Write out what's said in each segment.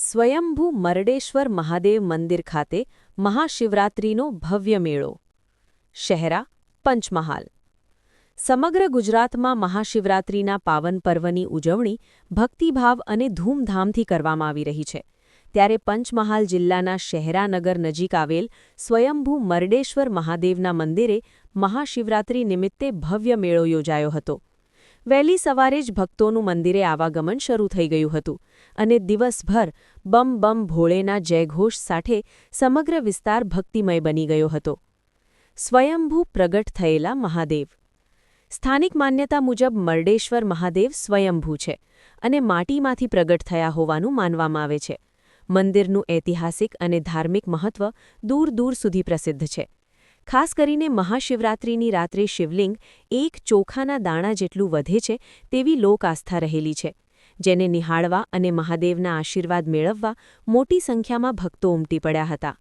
સ્વયંભૂ મરડેશ્વર મહાદેવ મંદિર ખાતે મહાશિવરાત્રિનો ભવ્ય મેળો. શહેરા, પંચમહાલ. સમગ્ર ગુજરાતમાં મહાશિવરાત્રિના પાવન પર્વની ઉજવણી ભક્તિભાવ અને ધૂમધામથી કરવામાં આવી રહી છે. ત્યારે પંચમહાલ જિલ્લાના શહેરાનગર નજીક આવેલ સ્વયંભૂ મરડેશ્વર મહાદેવના મંદિરે મહાશિવરાત્રિ નિમિત્તે ભવ્ય મેળો યોજાયો હતો. વહેલી સવારે જ ભક્તોનું મંદિરે આવાગમન શરૂ થઈ ગયું હતું અને દિવસભર બમ બમ ભોળેના જયઘોષ સાથે સમગ્ર વિસ્તાર ભક્તિમય બની ગયો હતો. સ્વયંભૂ પ્રગટ થયેલા મહાદેવ. સ્થાનિક માન્યતા મુજબ મરડેશ્વર મહાદેવ સ્વયંભૂ છે અને માટીમાંથી પ્રગટ થયા હોવાનું માનવામાં આવે છે. મંદિરનું ઐતિહાસિક અને ધાર્મિક મહત્વ દૂર દૂર સુધી પ્રસિદ્ધ છે. ખાસ કરીને મહાશિવરાત્રિની રાત્રે શિવલિંગ એક ચોખાના દાણા જેટલું વધે છે તેવી લોક આસ્થા રહેલી છે, જેને નિહાળવા અને મહાદેવના આશીર્વાદ મેળવવા મોટી સંખ્યામાં ભક્તો ઉમટી પડ્યા હતા.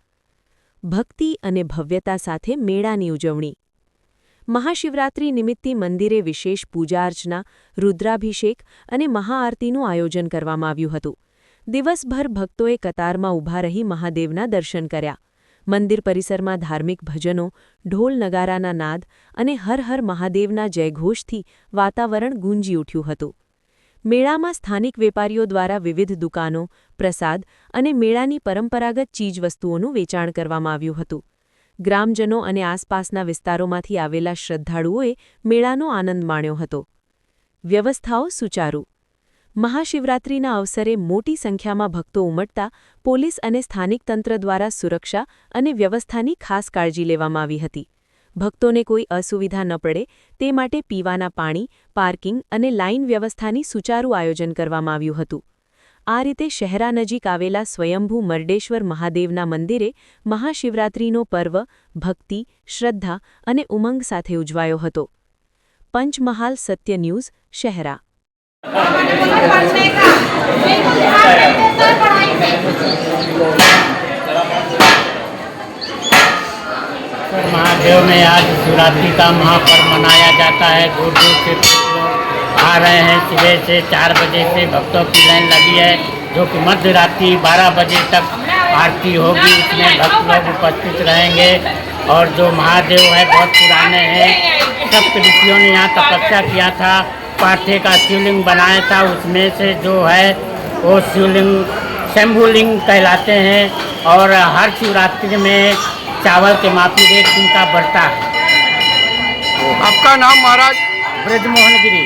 ભક્તિ અને ભવ્યતા સાથે મેળાની ઉજવણી. મહાશિવરાત્રિ નિમિત્તે મંદિરે વિશેષ પૂજા અર્ચના, રુદ્રાભિષેક અને મહાઆરતીનું આયોજન કરવામાં આવ્યું હતું. દિવસભર ભક્તોએ કતારમાં ઊભા રહી મહાદેવના દર્શન કર્યા. મંદિર પરિસરમાં ધાર્મિક ભજનો, ઢોલ નગારાના નાદ અને હર હર મહાદેવના જયઘોષથી વાતાવરણ ગુંજી ઉઠ્યું હતું. મેળામાં સ્થાનિક વેપારીઓ દ્વારા વિવિધ દુકાનો, પ્રસાદ અને મેળાની પરંપરાગત ચીજવસ્તુઓનું વેચાણ કરવામાં આવ્યું હતું. ગ્રામજનો અને આસપાસના વિસ્તારોમાંથી આવેલા શ્રદ્ધાળુઓએ મેળાનો આનંદ માણ્યો હતો. વ્યવસ્થાઓ સુચારુ. મહાશિવરાત્રિના અવસરે મોટી સંખ્યામાં ભક્તો ઉમટતા પોલીસ અને સ્થાનિક તંત્ર દ્વારા સુરક્ષા અને વ્યવસ્થાની ખાસ કાળજી લેવામાં આવી હતી. ભક્તોને કોઈ અસુવિધા ન પડે તે માટે પીવાના પાણી, પાર્કિંગ અને લાઇન વ્યવસ્થાની સુચારુ આયોજન કરવામાં આવ્યું હતું. આ રીતે શહેરા નજીક આવેલા સ્વયંભૂ મરડેશ્વર મહાદેવના મંદિરે મહાશિવરાત્રિનો પર્વ ભક્તિ, શ્રદ્ધા અને ઉમંગ સાથે ઉજવાયો હતો. પંચમહાલ સત્ય ન્યૂઝ, શહેરા. महादेव में आज शिवरात्रि का महापर्व मनाया जाता है। दूर दूर से लोग आ रहे हैं। सुबह से 4 बजे से भक्तों की लाइन लगी है, जो कि मध्य रात्रि 12 बजे तक आरती होगी। उसमें भक्त लोग उपस्थित रहेंगे और जो महादेव है बहुत पुराने हैं। सप्त ऋषियों ने यहाँ तपस्या किया था, पाठे का शिवलिंग बनाया था। उसमें से जो है वो शिवलिंग शंभुलिंग कहलाते हैं और हर शिवरात्रि में चावल के माफी रेट इनका बढ़ता है। आपका नाम महाराज? ब्रजमोहन गिरी।